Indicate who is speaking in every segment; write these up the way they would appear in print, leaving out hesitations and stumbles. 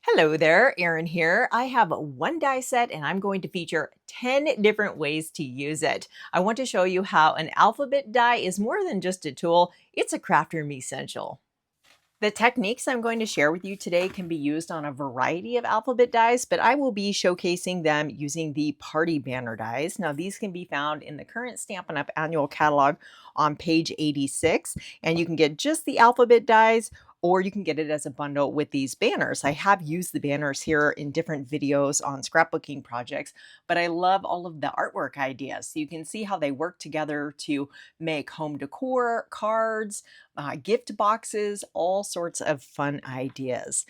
Speaker 1: Hello there, Erin here. I have one die set and I'm going to feature 10 different ways to use it. I want to show you how an alphabet die is more than just a tool, it's a crafter me essential. The techniques I'm going to share with you today can be used on a variety of alphabet dies, but I will be showcasing them using the party banner dies. Now, these can be found in the current Stampin' Up! Annual catalog on page 86, and you can get just the alphabet dies or you can get it as a bundle with these banners. I have used the banners here in different videos on scrapbooking projects, but I love all of the artwork ideas. So you can see how they work together to make home decor, cards, gift boxes, all sorts of fun ideas.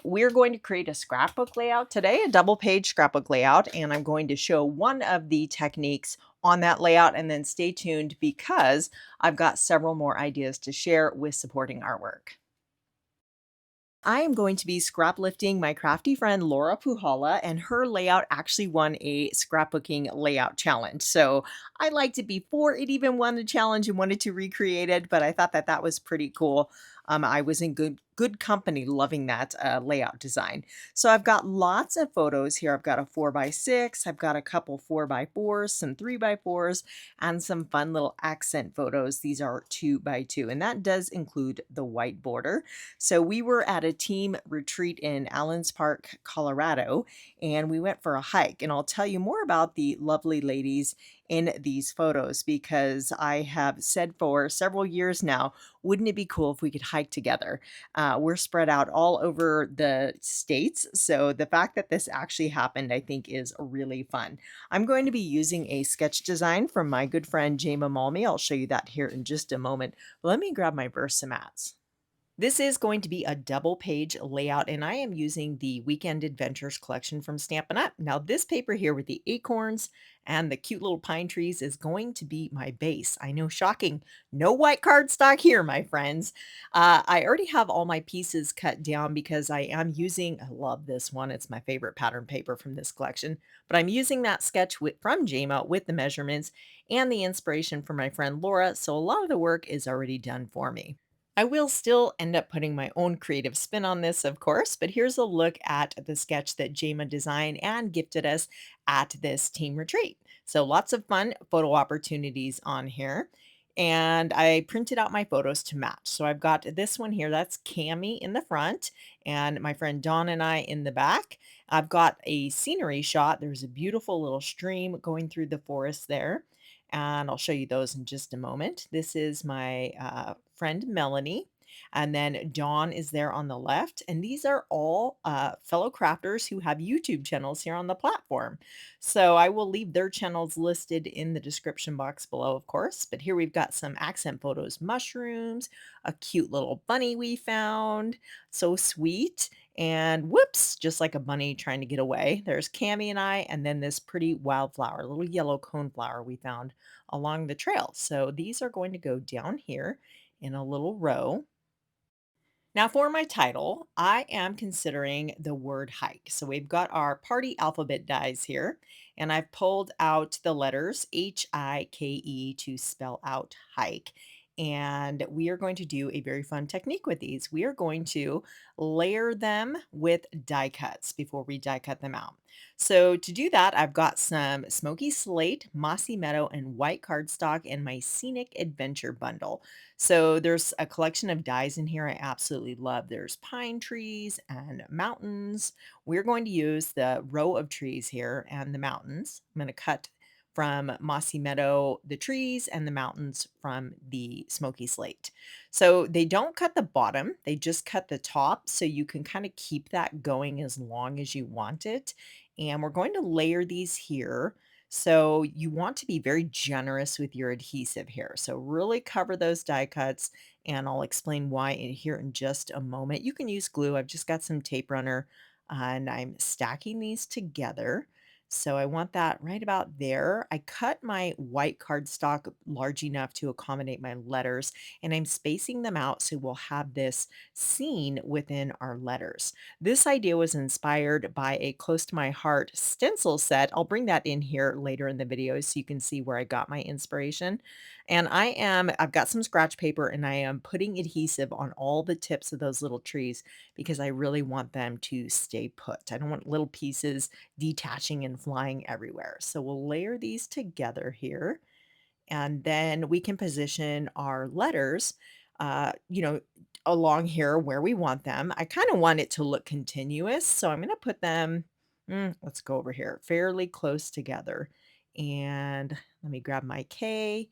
Speaker 1: We're going to create a scrapbook layout today, a double page scrapbook layout, and I'm going to show one of the techniques on that layout, and then stay tuned because I've got several more ideas to share with supporting artwork. I am going to be scrap lifting my crafty friend Laura Puhala, and her layout actually won a scrapbooking layout challenge. So I liked it before it even won the challenge and wanted to recreate it, but I thought that that was pretty cool. I was in good company loving that layout design. So I've got lots of photos here. I've got a 4x6, I've got a couple 4x4s, some 3x4s, and some fun little accent photos. These are 2x2, and that does include the white border. So we were at a team retreat in Allens Park, Colorado, and we went for a hike. And I'll tell you more about the lovely ladies in these photos because I have said for several years now, wouldn't it be cool if we could hike together? We're spread out all over the states. So the fact that this actually happened, I think, is really fun. I'm going to be using a sketch design from my good friend Jema Malmy. I'll show you that here in just a moment. Let me grab my Versamats. This is going to be a double page layout, and I am using the Weekend Adventures collection from Stampin' Up. Now, this paper here with the acorns and the cute little pine trees is going to be my base. I know, shocking. No white cardstock here, my friends. I already have all my pieces cut down because I am using, I love this one. It's my favorite pattern paper from this collection, but I'm using that sketch from Jama with the measurements and the inspiration from my friend Laura. So a lot of the work is already done for me. I will still end up putting my own creative spin on this, of course, but here's a look at the sketch that Jama designed and gifted us at this team retreat. So lots of fun photo opportunities on here. And I printed out my photos to match. So I've got this one here, that's Cami in the front, and my friend Dawn and I in the back. I've got a scenery shot. There's a beautiful little stream going through the forest there, and I'll show you those in just a moment. This is my friend Melanie, and then Dawn is there on the left. And these are all fellow crafters who have YouTube channels here on the platform. So I will leave their channels listed in the description box below, of course. But here we've got some accent photos, mushrooms, a cute little bunny we found. So sweet. And whoops, just like a bunny trying to get away. There's Cami and I, and then this pretty wildflower, little yellow coneflower we found along the trail. So these are going to go down here in a little row. Now, for my title, I am considering the word hike. So we've got our party alphabet dies here, and I've pulled out the letters HIKE to spell out hike. And we are going to do a very fun technique with these. We are going to layer them with die cuts before we die cut them out. So to do that, I've got some Smoky Slate, Mossy Meadow, and white cardstock in my Scenic Adventure bundle. So there's a collection of dies in here I absolutely love. There's pine trees and mountains. We're going to use the row of trees here and the mountains. I'm going to cut from Mossy Meadow the trees and the mountains from the Smoky Slate. So they don't cut the bottom, they just cut the top so you can kind of keep that going as long as you want it. And we're going to layer these here. So you want to be very generous with your adhesive here. So really cover those die cuts, and I'll explain why in here in just a moment. You can use glue. I've just got some tape runner and I'm stacking these together. So I want that right about there. I cut my white cardstock large enough to accommodate my letters, and I'm spacing them out so we'll have this scene within our letters. This idea was inspired by a close to my heart stencil set. I'll bring that in here later in the video so you can see where I got my inspiration. And I've got some scratch paper and I am putting adhesive on all the tips of those little trees because I really want them to stay put. I don't want little pieces detaching and flying everywhere. So we'll layer these together here, and then we can position our letters, uh, you know, along here where we want them. I kind of want it to look continuous, so I'm going to put them, let's go over here, fairly close together. And let me grab my K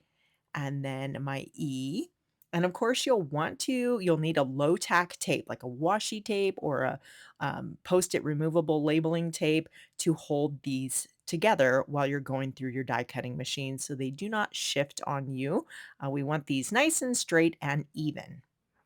Speaker 1: and then my E. And of course, you'll need a low tack tape, like a washi tape or a post-it removable labeling tape to hold these together while you're going through your die cutting machine so they do not shift on you. We want these nice and straight and even.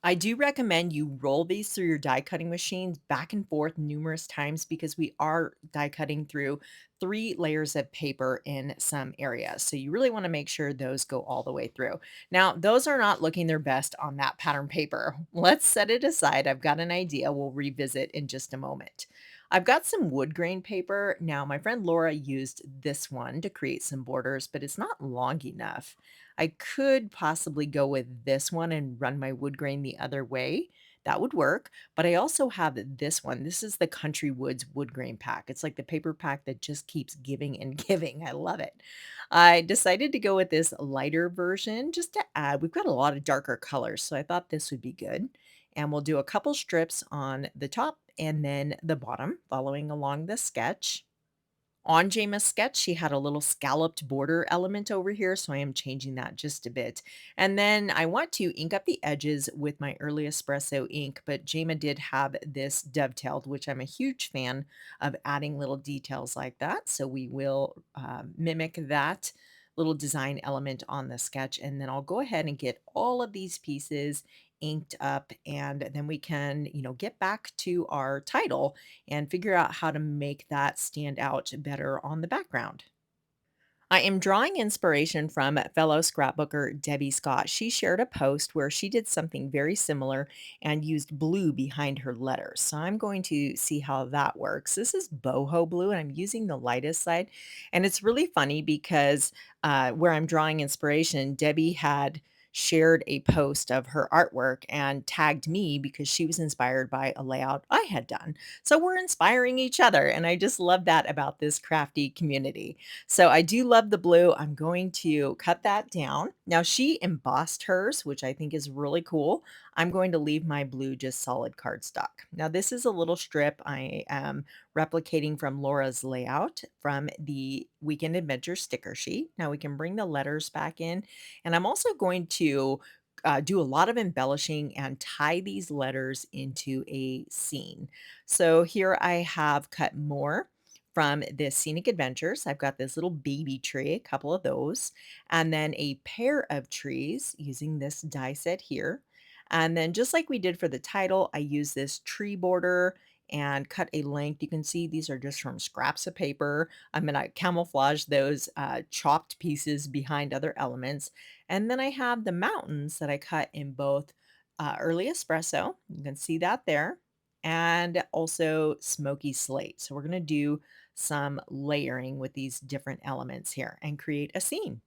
Speaker 1: I do recommend you roll these through your die cutting machines back and forth numerous times because we are die cutting through 3 layers of paper in some areas. So you really want to make sure those go all the way through. Now, those are not looking their best on that pattern paper. Let's set it aside. I've got an idea we'll revisit in just a moment. I've got some wood grain paper. Now, my friend Laura used this one to create some borders, but it's not long enough. I could possibly go with this one and run my wood grain the other way. That would work. But I also have this one. This is the Country Woods wood grain pack. It's like the paper pack that just keeps giving and giving. I love it. I decided to go with this lighter version just to add. We've got a lot of darker colors, so I thought this would be good. And we'll do a couple strips on the top and then the bottom, following along the sketch. On Jema's sketch, she had a little scalloped border element over here, so I am changing that just a bit. And then I want to ink up the edges with my early espresso ink, but Jema did have this dovetailed, which I'm a huge fan of adding little details like that. So we will mimic that little design element on the sketch, and then I'll go ahead and get all of these pieces inked up, and then we can, get back to our title and figure out how to make that stand out better on the background. I am drawing inspiration from fellow scrapbooker Debbie Scott. She shared a post where she did something very similar and used blue behind her letters. So I'm going to see how that works. This is boho blue, and I'm using the lightest side. And it's really funny because where I'm drawing inspiration, Debbie had shared a post of her artwork and tagged me because she was inspired by a layout I had done. So we're inspiring each other. And I just love that about this crafty community. So I do love the blue. I'm going to cut that down. Now she embossed hers, which I think is really cool. I'm going to leave my blue just solid cardstock. Now this is a little strip I am replicating from Laura's layout from the Weekend Adventure sticker sheet. Now we can bring the letters back in, and I'm also going to do a lot of embellishing and tie these letters into a scene. So here I have cut more from the Scenic Adventures. I've got this little baby tree, a couple of those, and then a pair of trees using this die set here. And then just like we did for the title, I use this tree border and cut a length. You can see these are just from scraps of paper. I'm going to camouflage those chopped pieces behind other elements. And then I have the mountains that I cut in both early espresso. You can see that there. And also smoky slate. So we're going to do some layering with these different elements here and create a scene.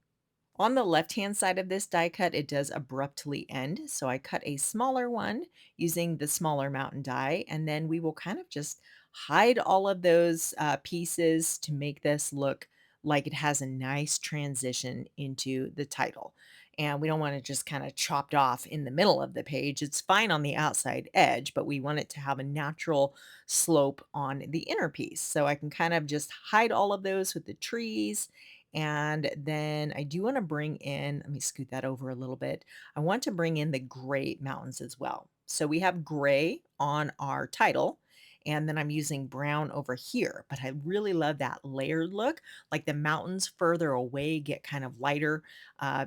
Speaker 1: On the left-hand side of this die cut, it does abruptly end. So I cut a smaller one using the smaller mountain die, and then we will kind of just hide all of those pieces to make this look like it has a nice transition into the title. And we don't want it just kind of chopped off in the middle of the page. It's fine on the outside edge, but we want it to have a natural slope on the inner piece. So I can kind of just hide all of those with the trees, and then I do want to bring in, let me scoot that over a little bit. I want to bring in the gray mountains as well. So we have gray on our title, and then I'm using brown over here. But I really love that layered look. Like the mountains further away get kind of lighter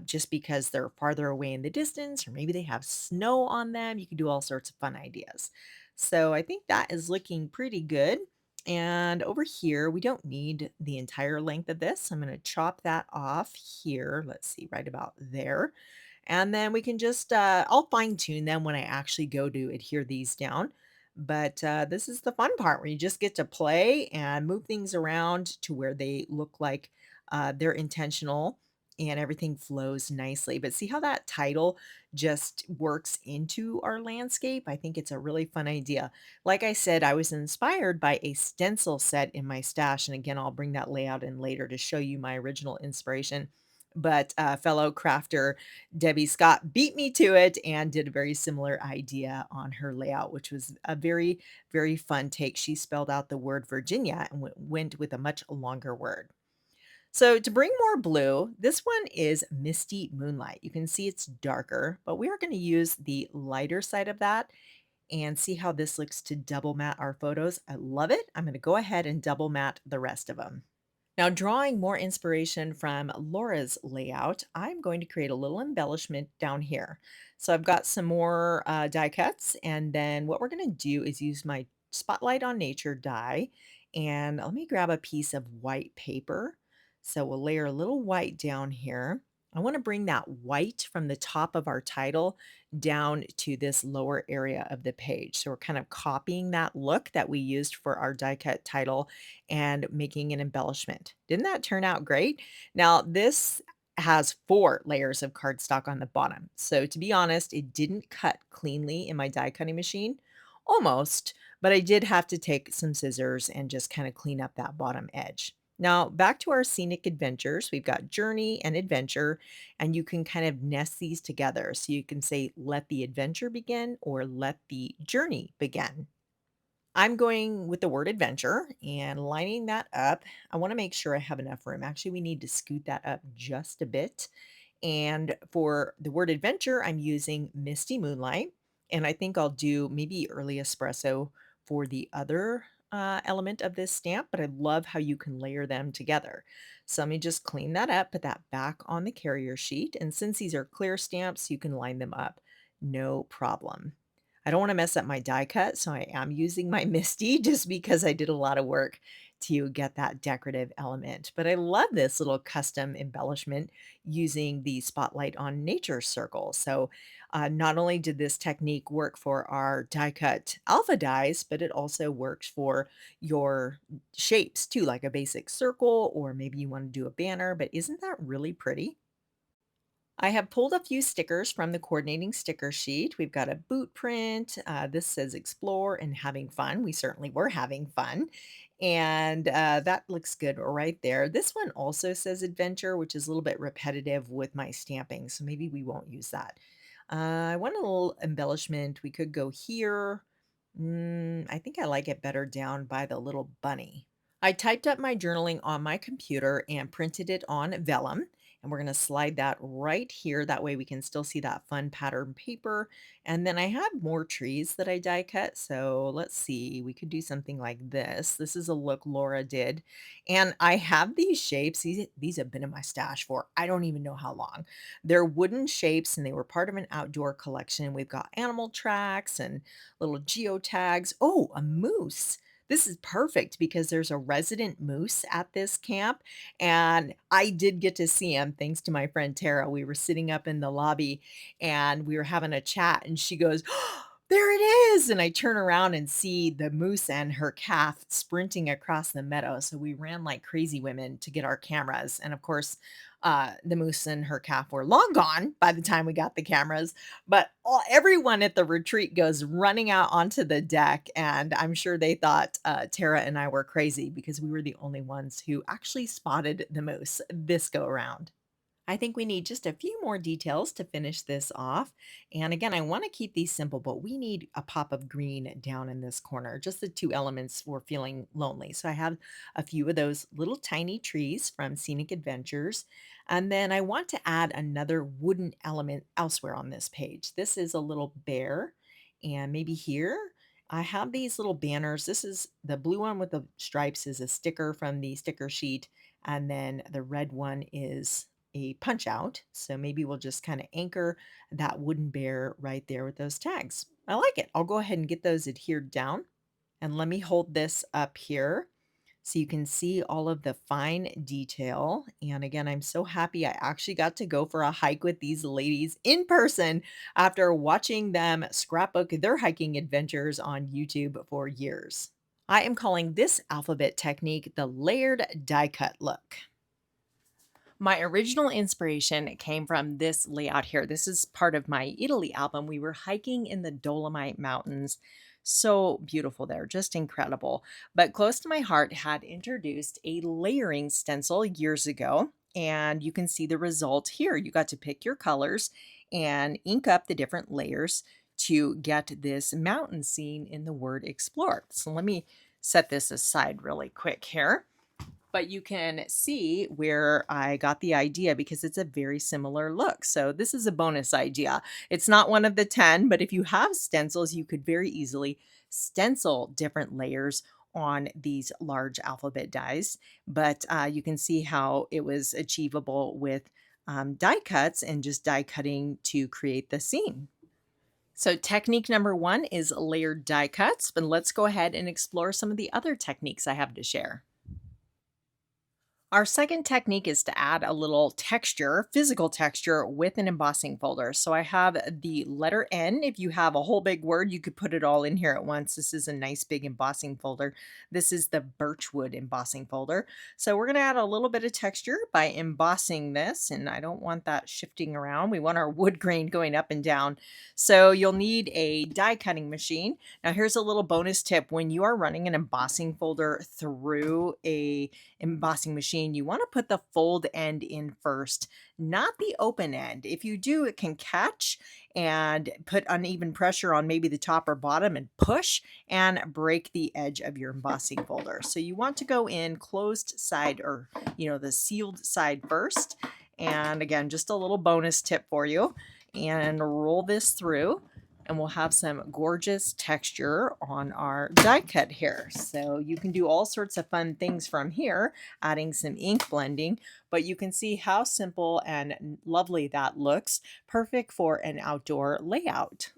Speaker 1: just because they're farther away in the distance, or maybe they have snow on them. You can do all sorts of fun ideas. So I think that is looking pretty good. And over here, we don't need the entire length of this. I'm going to chop that off here. Let's see, right about there. And then we can just, I'll fine tune them when I actually go to adhere these down. But this is the fun part where you just get to play and move things around to where they look like they're intentional and everything flows nicely. But see how that title just works into our landscape? I think it's a really fun idea. Like I said, I was inspired by a stencil set in my stash. And again, I'll bring that layout in later to show you my original inspiration. But fellow crafter Debbie Scott beat me to it and did a very similar idea on her layout, which was a very, very fun take. She spelled out the word Virginia and went with a much longer word. So to bring more blue, this one is Misty Moonlight. You can see it's darker, but we are going to use the lighter side of that and see how this looks to double matte our photos. I love it. I'm going to go ahead and double matte the rest of them. Now, drawing more inspiration from Laura's layout, I'm going to create a little embellishment down here. So I've got some more die cuts, and then what we're going to do is use my Spotlight on Nature die, and let me grab a piece of white paper. So we'll layer a little white down here. I want to bring that white from the top of our title down to this lower area of the page. So we're kind of copying that look that we used for our die cut title and making an embellishment. Didn't that turn out great? Now, this has 4 layers of cardstock on the bottom. So to be honest, it didn't cut cleanly in my die cutting machine. Almost, but I did have to take some scissors and just kind of clean up that bottom edge. Now, back to our scenic adventures. We've got journey and adventure, and you can kind of nest these together. So you can say, let the adventure begin or let the journey begin. I'm going with the word adventure and lining that up. I want to make sure I have enough room. Actually, we need to scoot that up just a bit. And for the word adventure, I'm using Misty Moonlight. And I think I'll do maybe early espresso for the other element of this stamp, but I love how you can layer them together. So let me just clean that up, put that back on the carrier sheet. And since these are clear stamps, you can line them up. No problem. I don't want to mess up my die cut, so I am using my Misty just because I did a lot of work to get that decorative element. But I love this little custom embellishment using the Spotlight on Nature circle. So not only did this technique work for our die cut alpha dies, but it also works for your shapes too, like a basic circle, or maybe you want to do a banner. But isn't that really pretty? I have pulled a few stickers from the coordinating sticker sheet. We've got a boot print. This says explore and having fun. We certainly were having fun. And that looks good right there. This one also says adventure, which is a little bit repetitive with my stamping. So maybe we won't use that. I want a little embellishment. We could go here. I think I like it better down by the little bunny. I typed up my journaling on my computer and printed it on vellum. And we're going to slide that right here. That way we can still see that fun pattern paper. And then I have more trees that I die cut. So let's see, we could do something like this. This is a look Laura did. And I have these shapes. These have been in my stash for I don't even know how long. They're wooden shapes and they were part of an outdoor collection. We've got animal tracks and little geotags. Oh, a moose. This is perfect because there's a resident moose at this camp, and I did get to see him thanks to my friend Tara. We were sitting up in the lobby and we were having a chat, and she goes, "Oh, there it is." And I turn around and see the moose and her calf sprinting across the meadow. So we ran like crazy women to get our cameras. And of course, the moose and her calf were long gone by the time we got the cameras. But everyone at the retreat goes running out onto the deck, and I'm sure they thought Tara and I were crazy because we were the only ones who actually spotted the moose this go around. I think we need just a few more details to finish this off. And again, I want to keep these simple, but we need a pop of green down in this corner, just the 2 elements we're feeling lonely. So I have a few of those little tiny trees from Scenic Adventures. And then I want to add another wooden element elsewhere on this page. This is a little bear, and maybe here. I have these little banners. This is the blue one with the stripes is a sticker from the sticker sheet. And then the red one is a punch out. So maybe we'll just kind of anchor that wooden bear right there with those tags. I like it. I'll go ahead and get those adhered down. And let me hold this up here so you can see all of the fine detail. And again, I'm so happy I actually got to go for a hike with these ladies in person after watching them scrapbook their hiking adventures on YouTube for years. I am calling this alphabet technique the layered die cut look. My original inspiration came from this layout here. This is part of my Italy album. We were hiking in the Dolomite Mountains. So beautiful there, just incredible. But close to my heart had introduced a layering stencil years ago, and you can see the result here. You got to pick your colors and ink up the different layers to get this mountain scene in the word explore. So let me set this aside really quick here. But you can see where I got the idea because it's a very similar look. So this is a bonus idea. It's not one of the 10, but if you have stencils, you could very easily stencil different layers on these large alphabet dies. But you can see how it was achievable with die cuts and just die cutting to create the scene. So technique number 1 is layered die cuts, but let's go ahead and explore some of the other techniques I have to share. Our second technique is to add a little texture, physical texture, with an embossing folder. So I have the letter N. If you have a whole big word, you could put it all in here at once. This is a nice big embossing folder. This is the Birchwood embossing folder. So we're going to add a little bit of texture by embossing this, and I don't want that shifting around. We want our wood grain going up and down. So you'll need a die cutting machine. Now here's a little bonus tip. When you are running an embossing folder through a embossing machine, you want to put the fold end in first, not the open end. If you do, it can catch and put uneven pressure on maybe the top or bottom and push and break the edge of your embossing folder. So you want to go in closed side, or the sealed side first. And again, just a little bonus tip for you. And roll this through, and we'll have some gorgeous texture on our die cut here. So you can do all sorts of fun things from here, adding some ink blending, but you can see how simple and lovely that looks. Perfect for an outdoor layout.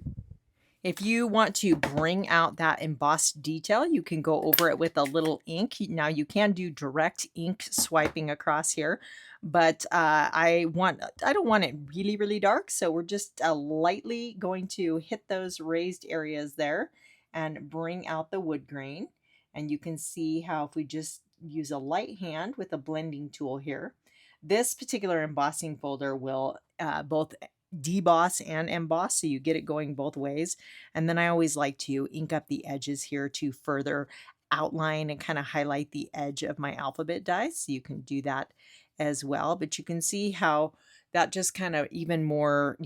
Speaker 1: If you want to bring out that embossed detail, you can go over it with a little ink. Now you can do direct ink swiping across here, but I don't want it really, really dark. So we're just lightly going to hit those raised areas there and bring out the wood grain. And you can see how if we just use a light hand with a blending tool here, this particular embossing folder will both deboss and emboss, so you get it going both ways. And then I always like to ink up the edges here to further outline and kind of highlight the edge of my alphabet dies, so you can do that as well. But you can see how that just kind of even more,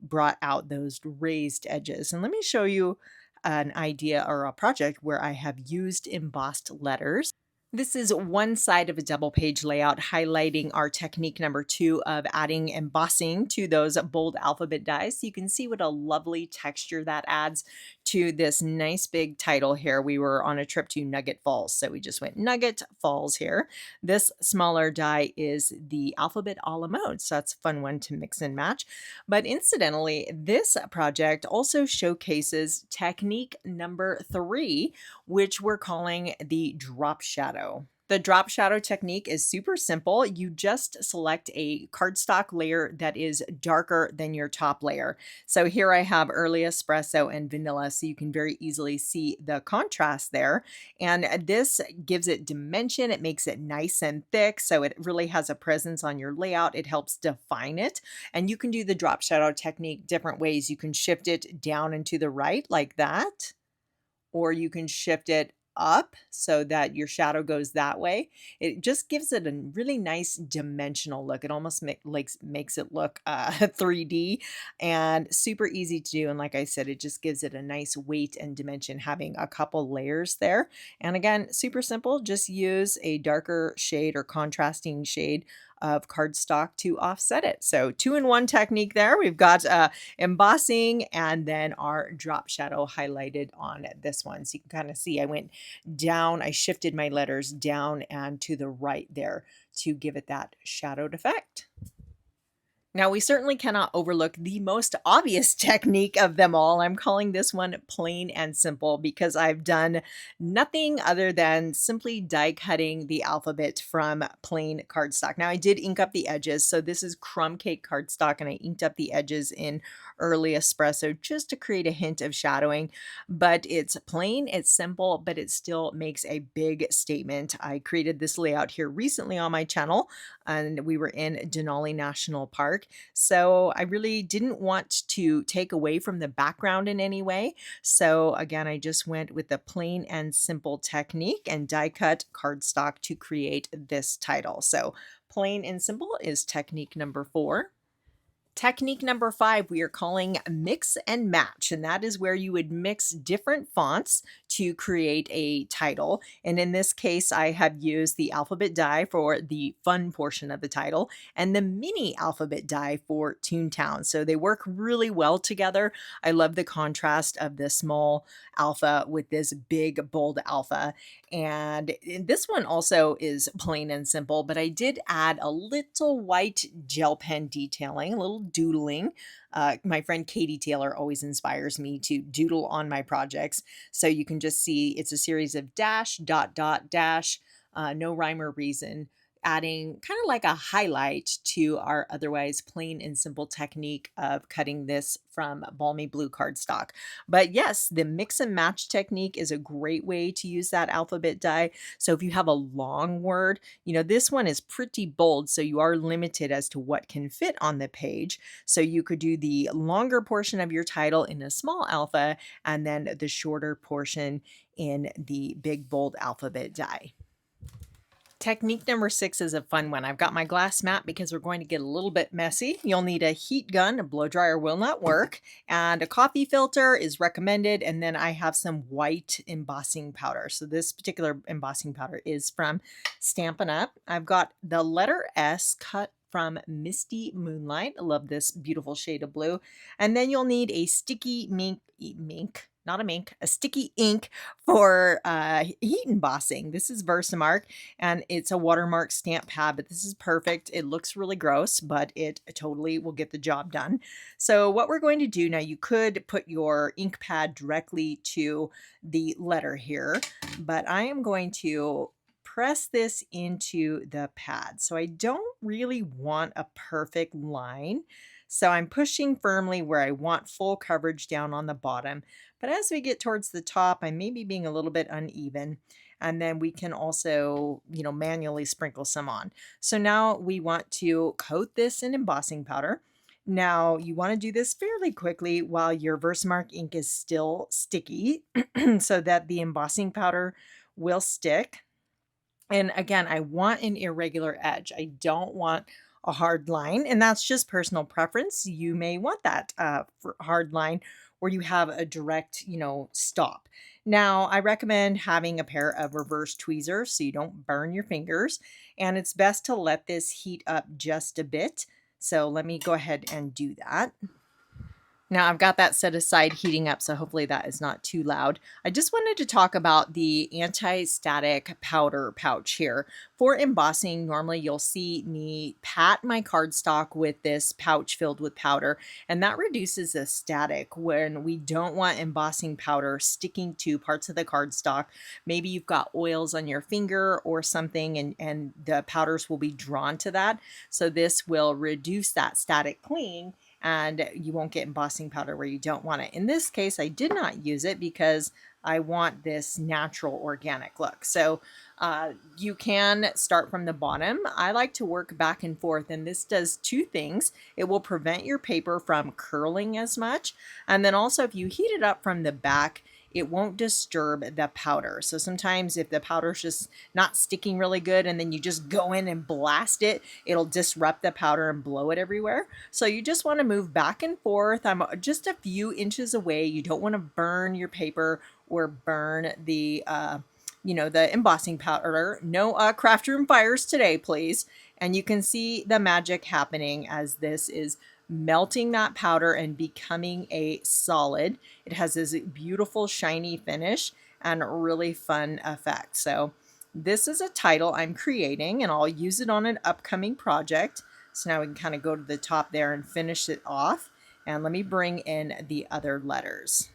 Speaker 1: brought out those raised edges. And let me show you an idea or a project where I have used embossed letters. This is one side of a double page layout highlighting our technique number 2 of adding embossing to those bold alphabet dies. So you can see what a lovely texture that adds to this nice big title here. We were on a trip to Nugget Falls, so we just went Nugget Falls here. This smaller die is the alphabet a la mode, so that's a fun one to mix and match. But incidentally, this project also showcases technique number 3, which we're calling the drop shadow. The drop shadow technique is super simple. You just select a cardstock layer that is darker than your top layer. So here I have early espresso and vanilla, so you can very easily see the contrast there. And this gives it dimension. It makes it nice and thick, so it really has a presence on your layout. It helps define it. And you can do the drop shadow technique different ways. You can shift it down and to the right like that, or you can shift it up so that your shadow goes that way. It just gives it a really nice dimensional look. It almost makes it look 3D and super easy to do. And like I said, it just gives it a nice weight and dimension having a couple layers there. And again, super simple. Just use a darker shade or contrasting shade of cardstock to offset it. So 2-in-1 technique there. We've got embossing and then our drop shadow highlighted on this one. So you can kind of see I went down, I shifted my letters down and to the right there to give it that shadowed effect. Now, we certainly cannot overlook the most obvious technique of them all. I'm calling this one plain and simple because I've done nothing other than simply die cutting the alphabet from plain cardstock. Now, I did ink up the edges, so this is crumb cake cardstock, and I inked up the edges in early espresso just to create a hint of shadowing. But it's plain, it's simple, but it still makes a big statement. I created this layout here recently on my channel, and we were in Denali National Park. So I really didn't want to take away from the background in any way. So again, I just went with the plain and simple technique and die cut cardstock to create this title. So plain and simple is technique number 4. Technique number 5, we are calling mix and match, and that is where you would mix different fonts to create a title. And in this case, I have used the alphabet die for the fun portion of the title and the mini alphabet die for Toontown. So they work really well together. I love the contrast of the small alpha with this big, bold alpha. And this one also is plain and simple, but I did add a little white gel pen detailing, a little doodling. My friend Katie Taylor always inspires me to doodle on my projects. So you can just see it's a series of dash, dot, dot, dash, no rhyme or reason, adding kind of like a highlight to our otherwise plain and simple technique of cutting this from balmy blue cardstock. But yes, the mix and match technique is a great way to use that alphabet die. So if you have a long word, this one is pretty bold, so you are limited as to what can fit on the page. So you could do the longer portion of your title in a small alpha and then the shorter portion in the big bold alphabet die. Technique number 6 is a fun one. I've got my glass mat because we're going to get a little bit messy. You'll need a heat gun, a blow dryer will not work, and a coffee filter is recommended. And then I have some white embossing powder. So this particular embossing powder is from Stampin' Up. I've got the letter S cut from Misty Moonlight. I love this beautiful shade of blue. And then you'll need a sticky a sticky ink for heat embossing. This is Versamark, and it's a watermark stamp pad, but this is perfect. It looks really gross, but it totally will get the job done. So what we're going to do now, you could put your ink pad directly to the letter here, but I am going to press this into the pad. So I don't really want a perfect line. So I'm pushing firmly where I want full coverage down on the bottom. But as we get towards the top, I may be being a little bit uneven. And then we can also, manually sprinkle some on. So now we want to coat this in embossing powder. Now you want to do this fairly quickly while your Versamark ink is still sticky so that the embossing powder will stick. And again, I want an irregular edge. I don't want a hard line, and that's just personal preference. You may want that for hard line where you have a direct, stop. Now, I recommend having a pair of reverse tweezers so you don't burn your fingers, and it's best to let this heat up just a bit. So let me go ahead and do that. Now I've got that set aside heating up, so hopefully that is not too loud. I just wanted to talk about the anti-static powder pouch here. For embossing, normally you'll see me pat my cardstock with this pouch filled with powder, and that reduces the static when we don't want embossing powder sticking to parts of the cardstock. Maybe you've got oils on your finger or something, and the powders will be drawn to that. So this will reduce that static cling, and you won't get embossing powder where you don't want it. In this case, I did not use it because I want this natural organic look. So you can start from the bottom. I like to work back and forth, and this does two things. It will prevent your paper from curling as much. And then also if you heat it up from the back, it won't disturb the powder. So sometimes if the powder's just not sticking really good and then you just go in and blast it, it'll disrupt the powder and blow it everywhere. So you just want to move back and forth. I'm just a few inches away. You don't want to burn your paper or burn the the embossing powder. No craft room fires today, please. And you can see the magic happening as this is melting that powder and becoming a solid. It has this beautiful shiny finish and really fun effect. So this is a title I'm creating, and I'll use it on an upcoming project. So now we can kind of go to the top there and finish it off. And let me bring in the other letters.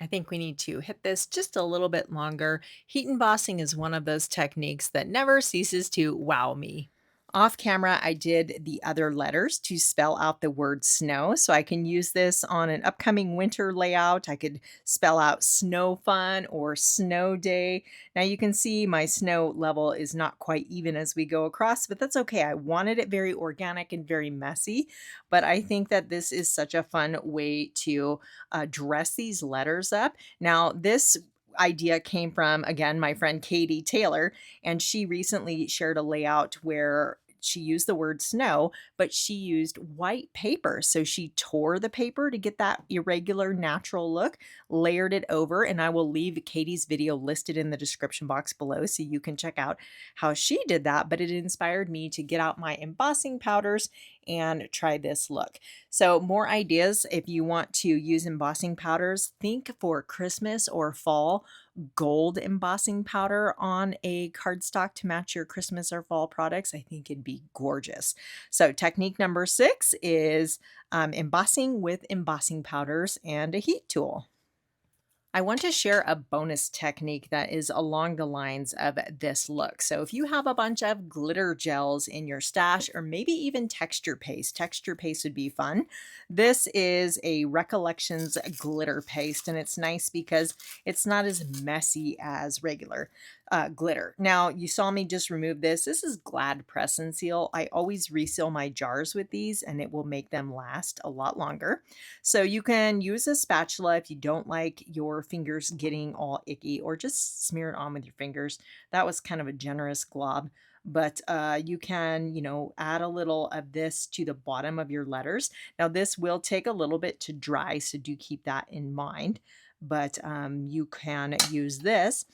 Speaker 1: I think we need to hit this just a little bit longer. Heat embossing is one of those techniques that never ceases to wow me. Off camera, I did the other letters to spell out the word snow. So I can use this on an upcoming winter layout. I could spell out snow fun or snow day. Now you can see my snow level is not quite even as we go across, but that's okay. I wanted it very organic and very messy, but I think that this is such a fun way to dress these letters up. Now, this idea came from, again, my friend Katie Taylor, and she recently shared a layout where she used the word snow, but she used white paper. So she tore the paper to get that irregular natural look, layered it over, and I will leave Katie's video listed in the description box below so you can check out how she did that. But it inspired me to get out my embossing powders and try this look. So more ideas if you want to use embossing powders, think for Christmas or fall, gold embossing powder on a cardstock to match your Christmas or fall products. I think it'd be gorgeous. So technique number 6 is embossing with embossing powders and a heat tool. I want to share a bonus technique that is along the lines of this look. So if you have a bunch of glitter gels in your stash, or maybe even texture paste would be fun. This is a Recollections glitter paste, and it's nice because it's not as messy as regular glitter. Now, you saw me just remove this. This is Glad Press and Seal. I always reseal my jars with these, and it will make them last a lot longer. So you can use a spatula if you don't like your fingers getting all icky, or just smear it on with your fingers. That was kind of a generous glob. But you can, add a little of this to the bottom of your letters. Now this will take a little bit to dry, so do keep that in mind. But you can use this,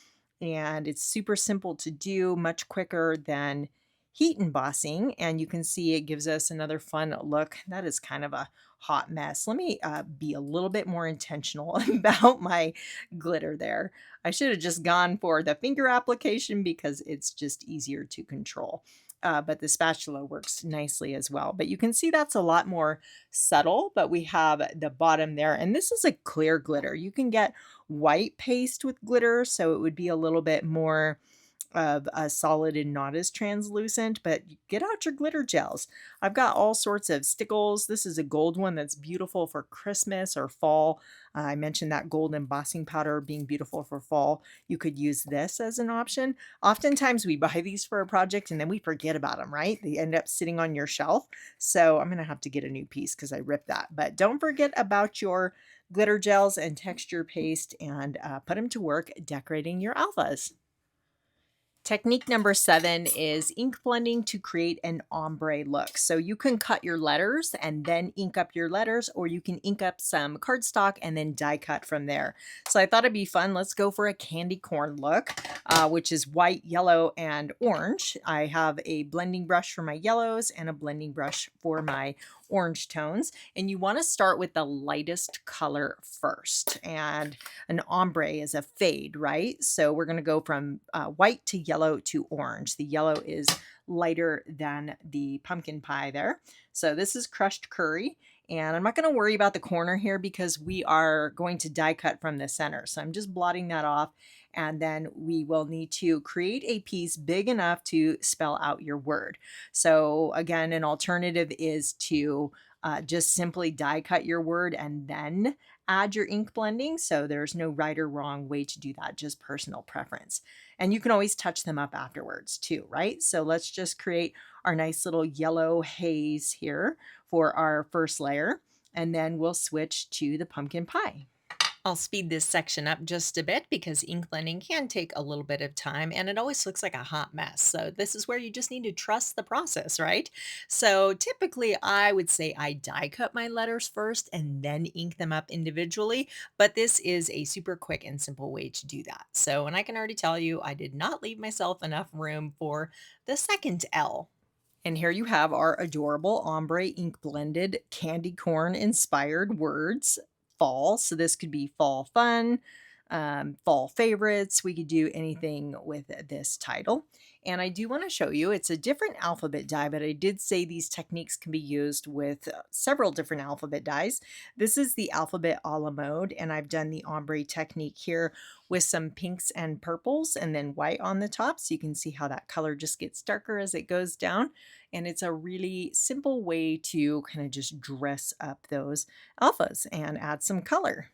Speaker 1: and it's super simple to do, much quicker than heat embossing, and you can see it gives us another fun look. That is kind of a hot mess. Let me be a little bit more intentional about my glitter there. I should have just gone for the finger application because it's just easier to control. But the spatula works nicely as well. But you can see that's a lot more subtle, but we have the bottom there. And this is a clear glitter. You can get white paste with glitter, so it would be a little bit more of a solid and not as translucent, but get out your glitter gels. I've got all sorts of stickles. This is a gold one that's beautiful for Christmas or fall. I mentioned that gold embossing powder being beautiful for fall. You could use this as an option. Oftentimes we buy these for a project and then we forget about them, right? They end up sitting on your shelf. So I'm going to have to get a new piece because I ripped that. But don't forget about your glitter gels and texture paste, and put them to work decorating your alphas. Technique number 7 is ink blending to create an ombre look. So you can cut your letters and then ink up your letters, or you can ink up some cardstock and then die cut from there. So I thought it'd be fun. Let's go for a candy corn look, which is white, yellow, and orange. I have a blending brush for my yellows and a blending brush for my orange tones, and you want to start with the lightest color first, and an ombre is a fade, right? So we're going to go from white to yellow to orange. The yellow is lighter than the pumpkin pie there. So this is crushed curry, and I'm not going to worry about the corner here because we are going to die cut from the center. So I'm just blotting that off. And then we will need to create a piece big enough to spell out your word. So again, an alternative is to just simply die cut your word and then add your ink blending. So there's no right or wrong way to do that, just personal preference. And you can always touch them up afterwards too, right? So let's just create our nice little yellow haze here for our first layer, and then we'll switch to the pumpkin pie. I'll speed this section up just a bit because ink blending can take a little bit of time and it always looks like a hot mess. So this is where you just need to trust the process, right? So typically I would say I die cut my letters first and then ink them up individually, but this is a super quick and simple way to do that. So, and I can already tell you, I did not leave myself enough room for the second L. And here you have our adorable ombre ink blended candy corn inspired words. Fall. So this could be fall fun, fall favorites. We could do anything with this title. And I do want to show you, it's a different alphabet die, but I did say these techniques can be used with several different alphabet dies. This is the alphabet a la mode, and I've done the ombre technique here with some pinks and purples and then white on the top. So you can see how that color just gets darker as it goes down. And it's a really simple way to kind of just dress up those alphas and add some color.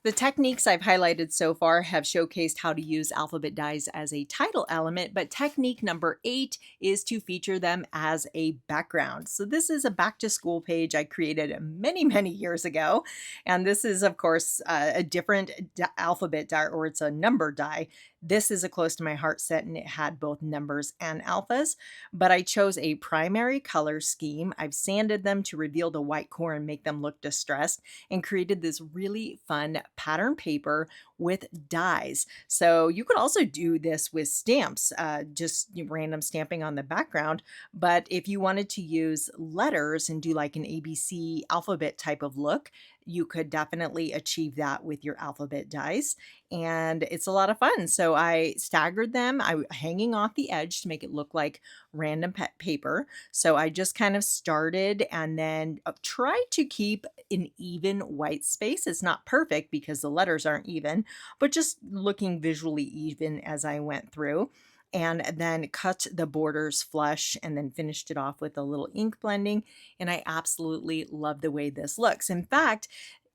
Speaker 1: The techniques I've highlighted so far have showcased how to use alphabet dies as a title element, but technique number 8 is to feature them as a background. So this is a back to school page I created many, many years ago. And this is, of course, a different alphabet die, or it's a number die. This is a close to my heart set, and it had both numbers and alphas, but I chose a primary color scheme. I've sanded them to reveal the white core and make them look distressed, and created this really fun pattern paper with dies. So you could also do this with stamps, just random stamping on the background. But if you wanted to use letters and do like an ABC alphabet type of look, you could definitely achieve that with your alphabet dies. And it's a lot of fun. So I staggered them, hanging off the edge to make it look like random paper. So I just kind of started and then tried to keep an even white space. It's not perfect because the letters aren't even, but just looking visually even as I went through. And then cut the borders flush and then finished it off with a little ink blending. And I absolutely love the way this looks. In fact,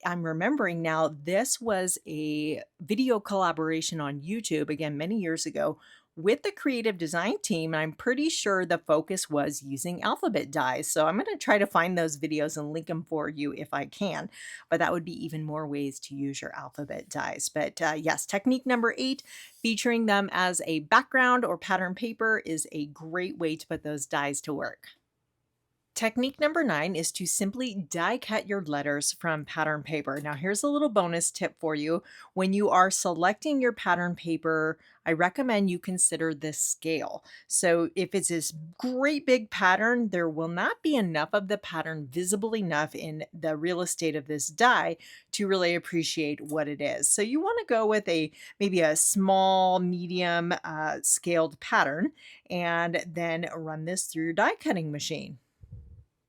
Speaker 1: I'm remembering now, this was a video collaboration on YouTube, again, many years ago, with the creative design team. I'm pretty sure the focus was using alphabet dies. So I'm going to try to find those videos and link them for you if I can. But that would be even more ways to use your alphabet dies. But yes, technique number 8, featuring them as a background or pattern paper, is a great way to put those dies to work. Technique number 9 is to simply die cut your letters from pattern paper. Now here's a little bonus tip for you. When you are selecting your pattern paper, I recommend you consider this scale. So if it's this great big pattern, there will not be enough of the pattern visible enough in the real estate of this die to really appreciate what it is. So you want to go with maybe a small, medium scaled pattern, and then run this through your die cutting machine.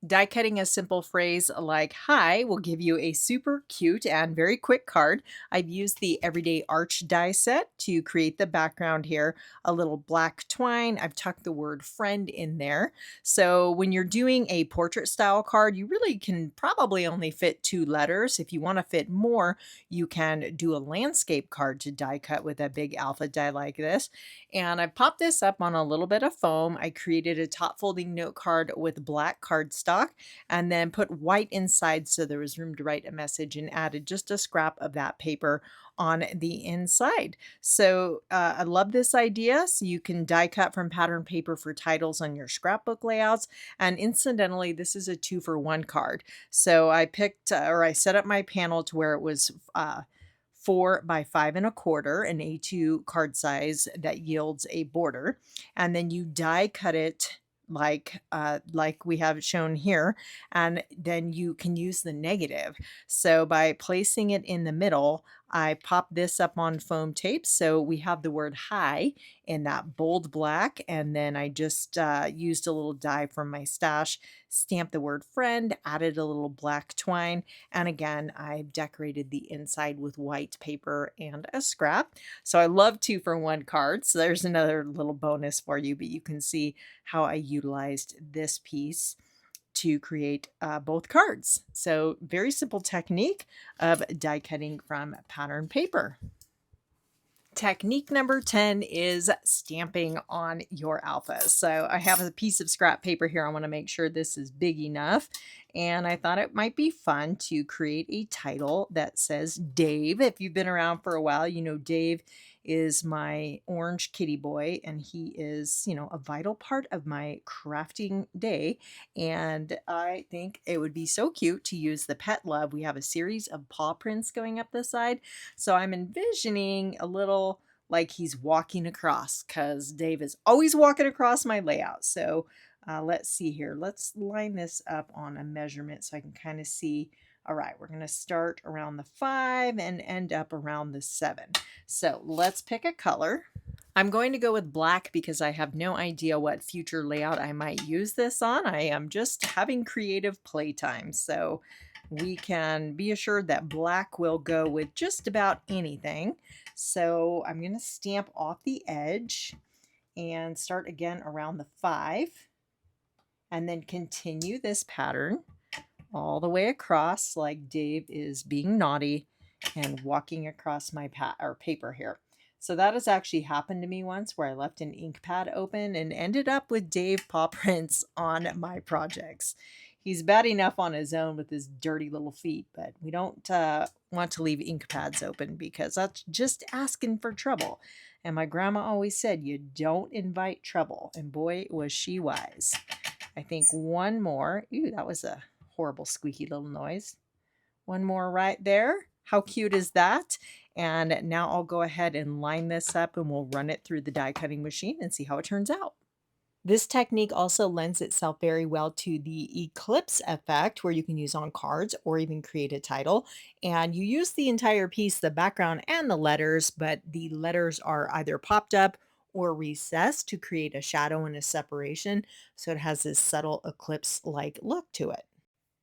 Speaker 1: Die cutting a simple phrase like "hi" will give you a super cute and very quick card. I've used the Everyday Arch die set to create the background here. A little black twine. I've tucked the word friend in there. So when you're doing a portrait style card, you really can probably only fit 2 letters. If you want to fit more, you can do a landscape card to die cut with a big alpha die like this. And I popped this up on a little bit of foam. I created a top folding note card with black cardstock, and then put white inside so there was room to write a message, and added just a scrap of that paper on the inside. So I love this idea. So you can die cut from pattern paper for titles on your scrapbook layouts. And incidentally, this is a 2-for-1 card. So I picked or I set up my panel to where it was 4 by 5 1/4, an A2 card size that yields a border. And then you die cut it like we have shown here, and then you can use the negative. So by placing it in the middle, I pop this up on foam tape, so we have the word "hi" in that bold black, and then I just used a little die from my stash, stamped the word "friend," added a little black twine, and again I've decorated the inside with white paper and a scrap. So I love 2-for-1 cards. So there's another little bonus for you, but you can see how I utilized this piece to create both cards. So very simple technique of die cutting from pattern paper. Technique number 10 is stamping on your alphas. So I have a piece of scrap paper here. I want to make sure this is big enough. And I thought it might be fun to create a title that says Dave. If you've been around for a while, you know Dave is my orange kitty boy, and he is, a vital part of my crafting day. And I think it would be so cute to use the Pet Love. We have a series of paw prints going up the side. So I'm envisioning a little like he's walking across, because Dave is always walking across my layout. So let's see here. Let's line this up on a measurement so I can kind of see All right, we're going to start around the 5 and end up around the 7. So let's pick a color. I'm going to go with black because I have no idea what future layout I might use this on. I am just having creative playtime, so we can be assured that black will go with just about anything. So I'm going to stamp off the edge and start again around the 5, and then continue this pattern all the way across like Dave is being naughty and walking across my paper here. So that has actually happened to me once, where I left an ink pad open and ended up with Dave paw prints on my projects. He's bad enough on his own with his dirty little feet, but we don't want to leave ink pads open because that's just asking for trouble. And my grandma always said, you don't invite trouble. And boy, was she wise. I think one more. Ooh, that was a horrible squeaky little noise. One more right there. How cute is that? And now I'll go ahead and line this up and we'll run it through the die cutting machine and see how it turns out. This technique also lends itself very well to the eclipse effect, where you can use on cards or even create a title. And you use the entire piece, the background and the letters, but the letters are either popped up or recessed to create a shadow and a separation. So it has this subtle eclipse-like look to it.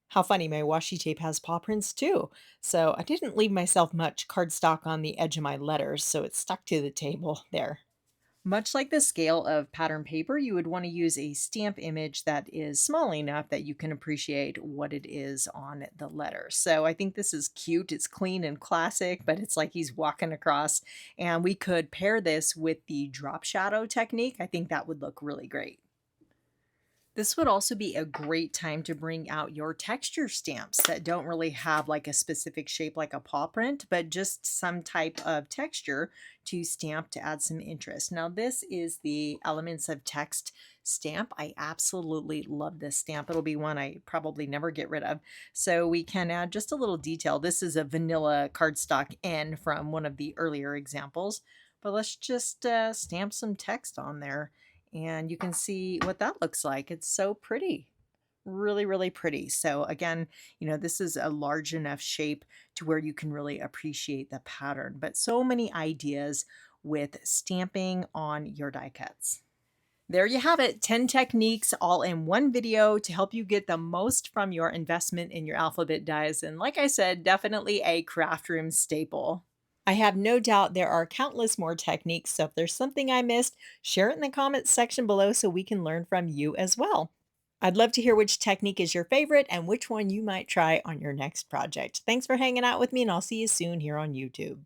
Speaker 1: How funny, my washi tape has paw prints too. So I didn't leave myself much cardstock on the edge of my letters, so it stuck to the table there. Much like the scale of pattern paper, you would want to use a stamp image that is small enough that you can appreciate what it is on the letter. So I think this is cute. It's clean and classic, but it's like he's walking across. And we could pair this with the drop shadow technique. I think that would look really great. This would also be a great time to bring out your texture stamps that don't really have like a specific shape like a paw print, but just some type of texture to stamp to add some interest. Now this is the Elements of Text stamp. I absolutely love this stamp. It'll be one I probably never get rid of. So we can add just a little detail. This is a vanilla cardstock N from one of the earlier examples, but let's just stamp some text on there. And you can see what that looks like. It's so pretty. Really, really pretty. So again, this is a large enough shape to where you can really appreciate the pattern. But so many ideas with stamping on your die cuts. There you have it, 10 techniques all in one video to help you get the most from your investment in your alphabet dies. And like I said, definitely a craft room staple. I have no doubt there are countless more techniques, so if there's something I missed, share it in the comments section below so we can learn from you as well. I'd love to hear which technique is your favorite and which one you might try on your next project. Thanks for hanging out with me, and I'll see you soon here on YouTube.